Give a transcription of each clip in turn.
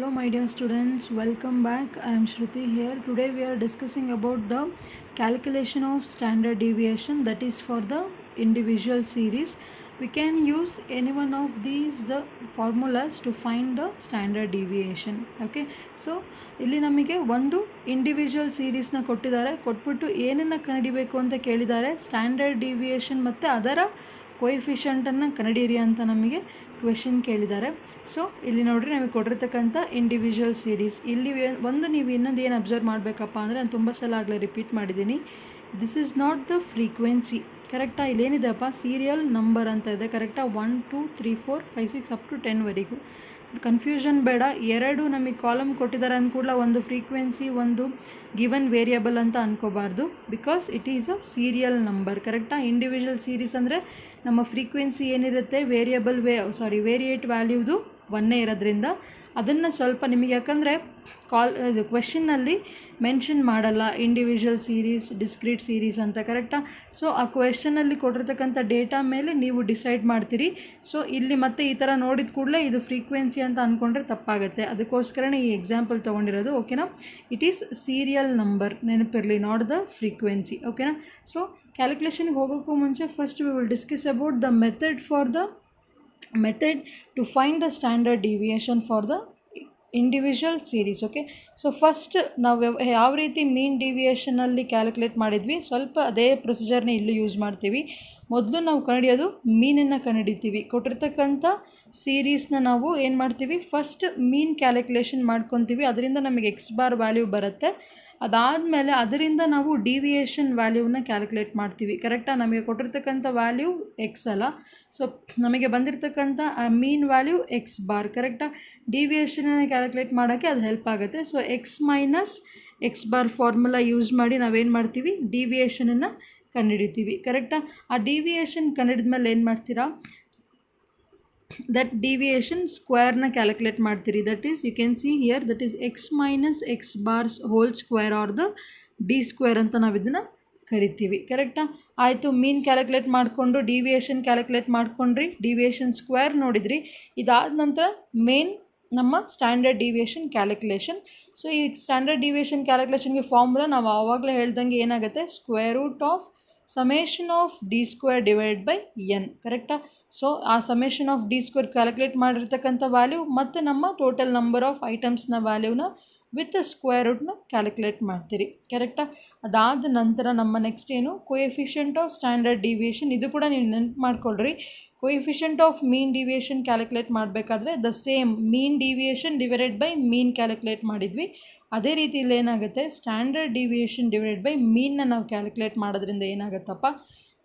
Hello my dear students, welcome back. I am Shruti here. Today we are discussing about the calculation of standard deviation, that is for the individual series. We can use any one of these the formulas to find the standard deviation. Okay, so ಇಲ್ಲಿ ನಮಗೆ ಒಂದು individual ಸೀರೀಸ್ನ ಕೊಟ್ಬಿಟ್ಟು ಏನನ್ನು ಕಂಡುಹಿಡಿಯಬೇಕು ಅಂತ ಕೇಳಿದ್ದಾರೆ. Standard deviation ಮತ್ತು ಅದರ ಕೋಎಫಿಷಿಯಂಟನ್ನು ಕಂಡುಹಿಡಿಯಿರಿ ಅಂತ ನಮಗೆ ಕ್ವೆಶನ್ ಕೇಳಿದ್ದಾರೆ. ಸೊ ಇಲ್ಲಿ ನೋಡಿರಿ, ನಮಗೆ ಕೊಟ್ಟಿರ್ತಕ್ಕಂಥ ಇಂಡಿವಿಜುವಲ್ ಸೀರೀಸ್ ಇಲ್ಲಿ ಒಂದು ನೀವು ಇನ್ನೊಂದು ಏನು ಅಬ್ಸರ್ವ್ ಮಾಡಬೇಕಪ್ಪ ಅಂದರೆ, ನಾನು ತುಂಬ ಸಲ ಆಗಲೇ ರಿಪೀಟ್ ಮಾಡಿದ್ದೀನಿ, this is not the frequency. ಕರೆಕ್ಟಾ? ಇಲ್ಲೇನಿದೆಪ್ಪ, ಸೀರಿಯಲ್ ನಂಬರ್ ಅಂತ ಇದೆ. ಕರೆಕ್ಟಾ? 1 2 3 4 5 6 ಅಪ್ ಟು 10ವರೆಗೂ. ಕನ್ಫ್ಯೂಷನ್ ಬೇಡ. ಎರಡು ನಮಗೆ ಕಾಲಮ್ ಕೊಟ್ಟಿದ್ದಾರೆ ಅಂದ ಕೂಡಲೇ ಒಂದು ಫ್ರೀಕ್ವೆನ್ಸಿ, ಒಂದು ಗಿವನ್ ವೇರಿಯಬಲ್ ಅಂತ ಅನ್ಕೋಬಾರ್ದು, because it is a serial number. ಕರೆಕ್ಟಾ? ಇಂಡಿವಿಜುವಲ್ ಸೀರೀಸ್ ಅಂದರೆ ನಮ್ಮ ಫ್ರೀಕ್ವೆನ್ಸಿ ಏನಿರುತ್ತೆ, ವೇರಿಯೇಟ್ ವ್ಯಾಲ್ಯೂದು ಒಂದೇ ಇರೋದ್ರಿಂದ ಅದನ್ನು ಸ್ವಲ್ಪ ನಿಮಗೆ, ಯಾಕಂದರೆ ಕ್ವೆಶನ್ನಲ್ಲಿ ಮೆನ್ಷನ್ ಮಾಡಲ್ಲ ಇಂಡಿವಿಜುವಲ್ ಸೀರೀಸ್, ಡಿಸ್ಕ್ರೀಟ್ ಸೀರೀಸ್ ಅಂತ. ಕರೆಕ್ಟಾ? ಸೊ ಆ ಕ್ವೆಶನಲ್ಲಿ ಕೊಟ್ಟಿರ್ತಕ್ಕಂಥ ಡೇಟಾ ಮೇಲೆ ನೀವು ಡಿಸೈಡ್ ಮಾಡ್ತೀರಿ. ಸೊ ಇಲ್ಲಿ ಮತ್ತೆ ಈ ಥರ ನೋಡಿದ ಕೂಡಲೇ ಇದು ಫ್ರೀಕ್ವೆನ್ಸಿ ಅಂತ ಅಂದ್ಕೊಂಡ್ರೆ ತಪ್ಪಾಗುತ್ತೆ. ಅದಕ್ಕೋಸ್ಕರನೇ ಈ ಎಕ್ಸಾಂಪಲ್ ತೊಗೊಂಡಿರೋದು. ಓಕೆನಾ? ಇಟ್ ಈಸ್ ಸೀರಿಯಲ್ ನಂಬರ್, ನೆನಪಿರಲಿ, ನಾಟ್ ದ ಫ್ರೀಕ್ವೆನ್ಸಿ. ಓಕೆನಾ? ಸೊ ಕ್ಯಾಲ್ಕುಲೇಷನ್ಗೆ ಹೋಗೋಕ್ಕೂ ಮುಂಚೆ first we will discuss about the method to find the standard deviation for the individual series. Okay, so first ನಾವು ಯಾವ ರೀತಿ ಮೀನ್ ಡಿವಿಯೇಷನಲ್ಲಿ ಕ್ಯಾಲ್ಕುಲೇಟ್ ಮಾಡಿದ್ವಿ, ಸ್ವಲ್ಪ ಅದೇ ಪ್ರೊಸೀಜರ್ನ ಇಲ್ಲಿ ಯೂಸ್ ಮಾಡ್ತೀವಿ. ಮೊದಲು ನಾವು ಕಂಡುಹಿಡಿಯೋದು ಮೀನನ್ನು ಕಂಡುಹಿಡಿತೀವಿ. ಕೊಟ್ಟಿರ್ತಕ್ಕಂಥ ಸೀರೀಸ್ನ ನಾವು ಏನು ಮಾಡ್ತೀವಿ, ಫಸ್ಟ್ ಮೀನ್ ಕ್ಯಾಲ್ಕುಲೇಷನ್ ಮಾಡ್ಕೊತೀವಿ. ಅದರಿಂದ ನಮಗೆ ಎಕ್ಸ್ ಬಾರ್ ವ್ಯಾಲ್ಯೂ ಬರುತ್ತೆ. ಅದಾದಮೇಲೆ ಅದರಿಂದ ನಾವು ಡಿವಿಯೇಷನ್ ವ್ಯಾಲ್ಯೂನ ಕ್ಯಾಲ್ಕುಲೇಟ್ ಮಾಡ್ತೀವಿ. ಕರೆಕ್ಟಾಗಿ ನಮಗೆ ಕೊಟ್ಟಿರ್ತಕ್ಕಂಥ ವ್ಯಾಲ್ಯೂ ಎಕ್ಸ್ ಅಲ್ಲ, ಸೊ ನಮಗೆ ಬಂದಿರತಕ್ಕಂಥ ಮೀನ್ ವ್ಯಾಲ್ಯೂ ಎಕ್ಸ್ ಬಾರ್. ಕರೆಕ್ಟಾಗಿ ಡಿವಿಯೇಷನನ್ನು ಕ್ಯಾಲ್ಕುಲೇಟ್ ಮಾಡೋಕ್ಕೆ ಅದು ಹೆಲ್ಪ್ ಆಗುತ್ತೆ. So X minus x bar formula use ಮಾಡಿ ನಾವೇನು ಮಾಡ್ತೀವಿ, ಡಿವಿಯೇಷನನ್ನು ಕಂಡುಹಿಡಿತೀವಿ. ಕರೆಕ್ಟಾಗಿ ಆ ಡಿವಿಯೇಷನ್ ಕಂಡುಹಿಡಿದ್ಮೇಲೆ ಏನು ಮಾಡ್ತೀರಾ, ದಟ್ ಡಿವಿಯೇಷನ್ ಸ್ಕ್ವೇರ್ನ ಕ್ಯಾಲ್ಕುಲೇಟ್ ಮಾಡ್ತೀರಿ. That is, you can see here, that is X minus X bars whole square are the D square ಅಂತ ನಾವು ಇದನ್ನು ಕರಿತೀವಿ. ಕರೆಕ್ಟಾ? ಆಯಿತು, ಮೀನ್ ಕ್ಯಾಲ್ಕುಲೇಟ್ ಮಾಡಿಕೊಂಡು ಡಿವಿಯೇಷನ್ ಕ್ಯಾಲ್ಕುಲೇಟ್ ಮಾಡ್ಕೊಂಡ್ರಿ, ಡಿವಿಯೇಷನ್ ಸ್ಕ್ವೇರ್ ನೋಡಿದ್ರಿ. ಇದಾದ ನಂತರ ಮೇನ್ ನಮ್ಮ ಸ್ಟ್ಯಾಂಡರ್ಡ್ ಡಿವಿಯೇಷನ್ ಕ್ಯಾಲ್ಕುಲೇಷನ್. ಸೊ ಈ ಸ್ಟ್ಯಾಂಡರ್ಡ್ ಡಿವಿಯೇಷನ್ ಕ್ಯಾಲ್ಕುಲೇಷನ್ಗೆ ಫಾರ್ಮುಲಾ ನಾವು ಆವಾಗಲೇ ಹೇಳ್ದಂಗೆ ಏನಾಗುತ್ತೆ, square root of summation of D square divide by N. ಕರೆಕ್ಟಾ? ಸೊ ಆ summation of D square calculate ಮಾಡಿರ್ತಕ್ಕಂಥ ವ್ಯಾಲ್ಯೂ ಮತ್ತು ನಮ್ಮ ಟೋಟಲ್ ನಂಬರ್ ಆಫ್ ಐಟಮ್ಸ್ನ ವ್ಯಾಲ್ಯೂನ ವಿತ್ ಸ್ಕ್ವೇರ್ ರೂಟ್ನ ಕ್ಯಾಲ್ಕುಲೇಟ್ ಮಾಡ್ತೀರಿ. ಕರೆಕ್ಟಾ? ಅದಾದ ನಂತರ ನಮ್ಮ ನೆಕ್ಸ್ಟ್ ಏನು, ಕೋಎಫಿಷಿಯಂಟ್ ಆಫ್ ಸ್ಟ್ಯಾಂಡರ್ಡ್ ಡಿವಿಯೇಷನ್. ಇದು ಕೂಡ ನೀವು ನೆನಪು ಮಾಡ್ಕೊಳ್ರಿ. Coefficient of mean deviation calculate ಮಾಡಬೇಕಾದ್ರೆ the same mean deviation divided by mean calculate ಮಾಡಿದ್ವಿ. ಅದೇ ರೀತಿ ಇಲ್ಲಿ ಏನಾಗುತ್ತೆ, ಸ್ಟ್ಯಾಂಡರ್ಡ್ ಡಿವಿಯೇಷನ್ ಡಿವೈಡೆಡ್ ಬೈ ಮೀನ್ನ ನಾವು ಕ್ಯಾಲ್ಕುಲೇಟ್ ಮಾಡೋದ್ರಿಂದ ಏನಾಗುತ್ತಪ್ಪ,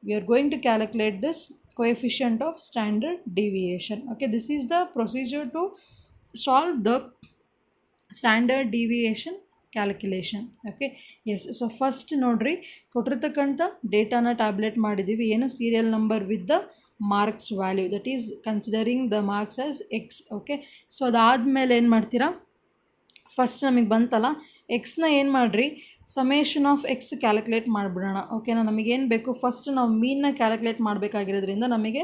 we are going to calculate this coefficient of standard deviation. Okay, this is the procedure to solve the standard deviation calculation. Okay, yes. So first ನೋಡ್ರಿ, ಕೊಟ್ಟಿರ್ತಕ್ಕಂಥ ಡೇಟಾನ ಟ್ಯಾಬ್ಲೆಟ್ ಮಾಡಿದ್ದೀವಿ. ಏನು, serial number with the marks value, that is considering the marks as X. Okay, so ಅದಾದಮೇಲೆ ಏನು ಮಾಡ್ತೀರಾ, first ನಮಗೆ ಬಂತಲ್ಲ ಎಕ್ಸ್ನ ಏನು ಮಾಡಿರಿ, ಸಮೇಷನ್ ಆಫ್ ಎಕ್ಸ್ ಕ್ಯಾಲ್ಕುಲೇಟ್ ಮಾಡಿಬಿಡೋಣ. ಓಕೆನಾ? ನಮಗೇನು ಬೇಕು, ಫಸ್ಟ್ ನಾವು ಮೀನ್ನ ಕ್ಯಾಲ್ಕುಲೇಟ್ ಮಾಡಬೇಕಾಗಿರೋದ್ರಿಂದ ನಮಗೆ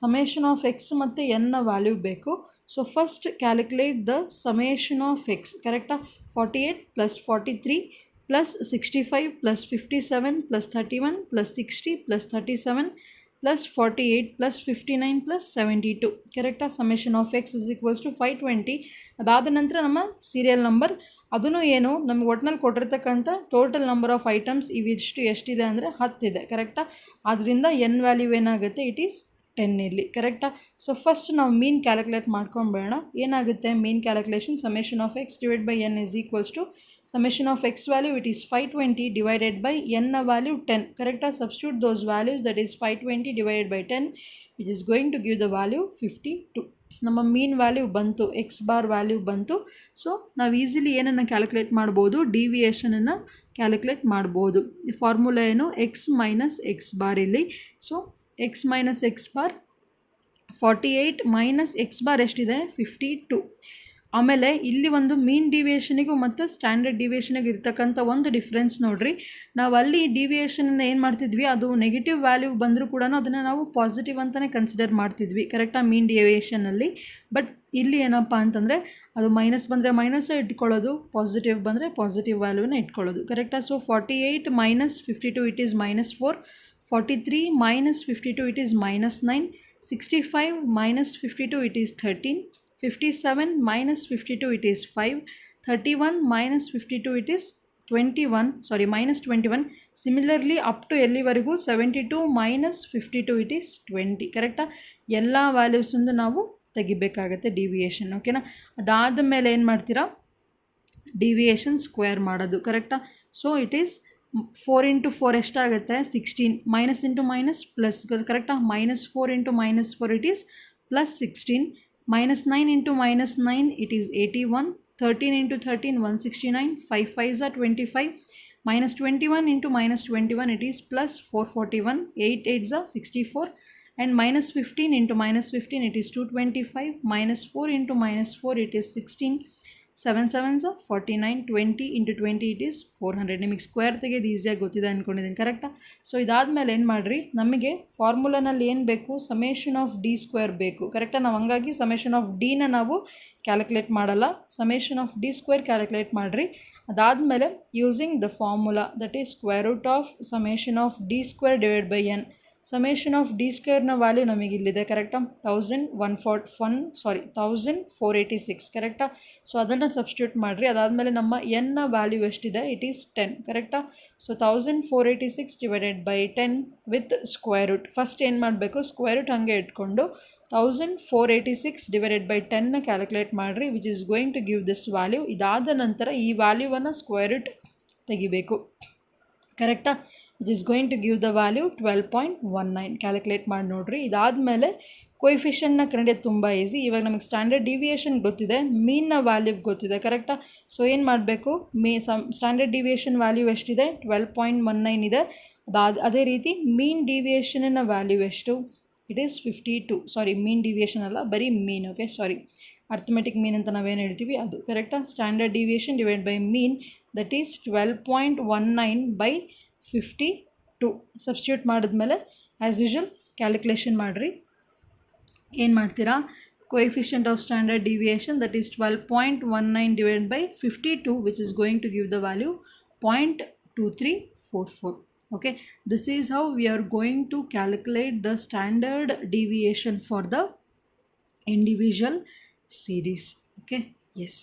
ಸಮೇಷನ್ ಆಫ್ ಎಕ್ಸ್ ಮತ್ತು ಎನ್ನ ವ್ಯಾಲ್ಯೂ ಬೇಕು. So first calculate the summation of X. ಕರೆಕ್ಟಾ? 48 + 43 + 65 + 57 + 31 + 60 + 37 + 48 + 59 + 72. ಕರೆಕ್ಟಾ? Summation of X is equals to 520. ಅದಾದ ನಂತರ ನಮ್ಮ ಸೀರಿಯಲ್ ನಂಬರ್, ಅದೂ ಏನು, ನಮಗೆ ಒಟ್ಟಿನಲ್ಲಿ ಕೊಟ್ಟಿರ್ತಕ್ಕಂಥ ಟೋಟಲ್ ನಂಬರ್ ಆಫ್ ಐಟಮ್ಸ್ ಎಷ್ಟಿದೆ ಅಂದರೆ 10 ಇದೆ. ಕರೆಕ್ಟಾ? ಆದ್ದರಿಂದ ಎನ್ ವ್ಯಾಲ್ಯೂ ಏನಾಗುತ್ತೆ, ಇಟ್ ಈಸ್ 10 ಇಲ್ಲಿ. ಕರೆಕ್ಟಾ? ಸೊ ಫಸ್ಟ್ ನಾವು ಮೀನ್ ಕ್ಯಾಲ್ಕುಲೇಟ್ ಮಾಡ್ಕೊಂಡ್ಬೇಡ. ಏನಾಗುತ್ತೆ, mean calculation summation of x divide by n is equals to summation of x value, it is 520 divided by ಎನ್ನ ವ್ಯಾಲ್ಯೂ 10. ಕರೆಕ್ಟಾ? Substitute those values, that is 520 divided by 10 which is going to give the value 52. ನಮ್ಮ mean value ಬಂತು, x bar value ಬಂತು. So ನಾವು easily ಏನನ್ನು calculate ಮಾಡ್ಬೋದು, ಡಿವಿಯೇಷನನ್ನು calculate ಮಾಡ್ಬೋದು. ಫಾರ್ಮುಲಾ ಏನು, ಎಕ್ಸ್ ಮೈನಸ್ ಎಕ್ಸ್ ಬಾರ್ ಇಲ್ಲಿ. So X minus x bar 48 minus x bar ಎಷ್ಟಿದೆ, 52. ಆಮೇಲೆ ಇಲ್ಲಿ ಒಂದು ಮೀನ್ ಡಿವಿಯೇಷನಿಗೂ ಮತ್ತು ಸ್ಟ್ಯಾಂಡರ್ಡ್ ಡಿವಿಯೇಷನಿಗೆ ಇರ್ತಕ್ಕಂಥ ಒಂದು ಡಿಫ್ರೆನ್ಸ್ ನೋಡಿರಿ. ನಾವು ಅಲ್ಲಿ ಡಿವಿಯೇಷನನ್ನು ಏನು ಮಾಡ್ತಿದ್ವಿ, ಅದು ನೆಗೆಟಿವ್ ವ್ಯಾಲ್ಯೂ ಬಂದರೂ ಕೂಡ ಅದನ್ನು ನಾವು ಪಾಸಿಟಿವ್ ಅಂತಲೇ ಕನ್ಸಿಡರ್ ಮಾಡ್ತಿದ್ವಿ ಕರೆಕ್ಟಾ ಮೀನ್ ಡಿವಿಯೇಷನಲ್ಲಿ. ಬಟ್ ಇಲ್ಲಿ ಏನಪ್ಪ ಅಂತಂದರೆ ಅದು ಮೈನಸ್ ಬಂದರೆ ಮೈನಸ್ಸೇ ಇಟ್ಕೊಳ್ಳೋದು, ಪಾಸಿಟಿವ್ ಬಂದರೆ ಪಾಸಿಟಿವ್ ವ್ಯಾಲ್ಯೂನ ಇಟ್ಕೊಳ್ಳೋದು ಕರೆಕ್ಟಾ. So 48 minus 52 it is -4, 43 minus 52 it is -9, 65 minus 52 it is 13, 57 minus 52 it is 5, 31 minus 52 it is 21, sorry minus 21. Similarly up to ಎಲ್ಲಿವರೆಗೂ 72 minus 52 it is 20 ಕರೆಕ್ಟಾ. ಎಲ್ಲ ವ್ಯಾಲ್ಯೂಸಿಂದ ನಾವು ತೆಗಿಬೇಕಾಗತ್ತೆ ಡಿವಿಯೇಷನ್ ಓಕೆನಾ. ಅದಾದ ಮೇಲೆ ಏನು ಮಾಡ್ತೀರಾ, ಡಿವಿಯೇಷನ್ ಸ್ಕ್ವೇರ್ ಮಾಡೋದು ಕರೆಕ್ಟಾ. ಸೊ ಇಟ್ ಈಸ್ 4 ಇಂಟು 4 ಎಷ್ಟಾಗುತ್ತೆ 16, ಮೈನಸ್ ಇಂಟು ಮೈನಸ್ ಪ್ಲಸ್ ಕರೆಕ್ಟಾ. -4 into -4 it is +16, -9 into -9 it is 81, 13 into 13 169, 5 5s are 25, -21 into -21 it is +441, 8 8s are 64, and -15 into -15 it is 225, -4 into -4 it is 16, 7 7s are 49, 20 into 20 it is 400. ನಿಮಗೆ square ತೆಗೆದು ಈಸಿಯಾಗಿ ಗೊತ್ತಿದೆ ಅಂದ್ಕೊಂಡಿದ್ದೀನಿ ಕರೆಕ್ಟಾ. So ಇದಾದಮೇಲೆ ಏನು ಮಾಡಿರಿ, ನಮಗೆ ಫಾರ್ಮುಲಾನಲ್ಲಿ ಏನು ಬೇಕು, ಸಮೇಷನ್ ಆಫ್ ಡಿ ಸ್ಕ್ವೇರ್ ಬೇಕು ಕರೆಕ್ಟಾ. ನಾವು ಹಂಗಾಗಿ ಸಮೇಷನ್ ಆಫ್ ಡಿನ ನಾವು ಕ್ಯಾಲ್ಕುಲೇಟ್ ಮಾಡಲ್ಲ, summation of D square calculate ಮಾಡಿರಿ. ಅದಾದಮೇಲೆ using the formula that is square root of summation of D square divide by n. Summation of d ಸ್ಕ್ವೇರ್ನ ವ್ಯಾಲ್ಯೂ ನಮಗೆ ಇಲ್ಲಿದೆ ಕರೆಕ್ಟಾ, 1486 ಕರೆಕ್ಟಾ. ಸೊ ಅದನ್ನು ಸಬ್ಸ್ಟಿಟ್ಯೂಟ್ ಮಾಡಿರಿ. ಅದಾದಮೇಲೆ ನಮ್ಮ ಎನ್ನ ವ್ಯಾಲ್ಯೂ ಎಷ್ಟಿದೆ, ಇಟ್ ಈಸ್ 10 ಕರೆಕ್ಟಾ. So 1486 divided by 10 with square root. First ಏನು ಮಾಡಬೇಕು, ಸ್ಕ್ವೇರ್ ರೂಟ್ ಹಾಗೆ ಇಟ್ಕೊಂಡು 1486 ಡಿವೈಡೆಡ್ ಬೈ 10ನ ಕ್ಯಾಲ್ಕುಲೇಟ್ ಮಾಡಿರಿ, which is going to give this value. ಇದಾದ ನಂತರ ಈ ವ್ಯಾಲ್ಯೂವನ್ನು ಸ್ಕ್ವೇರ್ ರೂಟ್ ತೆಗಿಬೇಕು ಕರೆಕ್ಟಾ, which is going to give the value 12.19. Calculate ಮಾಡಿ ನೋಡಿರಿ. ಇದಾದಮೇಲೆ ಕೊಯಿಫಿಷಿಯಂಟ್ನ ಕಂಡಿದ್ದು ತುಂಬ ಈಸಿ. ಇವಾಗ ನಮಗೆ ಸ್ಟ್ಯಾಂಡರ್ಡ್ ಡಿವಿಯೇಷನ್ ಗೊತ್ತಿದೆ, ಮೀನ್ನ ವ್ಯಾಲ್ಯೂ ಗೊತ್ತಿದೆ ಕರೆಕ್ಟಾ. ಸೊ ಏನು ಮಾಡಬೇಕು, ಸ್ಟ್ಯಾಂಡರ್ಡ್ ಡಿವಿಯೇಷನ್ ವ್ಯಾಲ್ಯೂ ಎಷ್ಟಿದೆ 12.19 ಇದೆ. ಅದೇ ರೀತಿ ಮೀನ್ ಡಿವಿಯೇಷನ್ನ ವ್ಯಾಲ್ಯೂ ಎಷ್ಟು, it is 52, sorry mean deviation ಅಲ್ಲ, ಬರೀ ಮೀನ್ ಓಕೆ, ಸಾರಿ ಅರ್ಥಮೆಟಿಕ್ ಮೀನ್ ಅಂತ ನಾವೇನು ಹೇಳ್ತೀವಿ ಅದು ಕರೆಕ್ಟಾ. Standard deviation divide by mean that is 12.19 by 52. Substitute ಮಾಡಿದ್ಮೇಲೆ ಆ್ಯಸ್ ಯೂಶುವಲ್ ಕ್ಯಾಲ್ಕುಲೇಷನ್ ಮಾಡಿರಿ. ಏನು ಮಾಡ್ತೀರಾ, coefficient of standard deviation that is 12.19 divided by 52, which is going to give the value 0.2344. Okay, this is how we are going to calculate the standard deviation for the individual series. Okay, yes.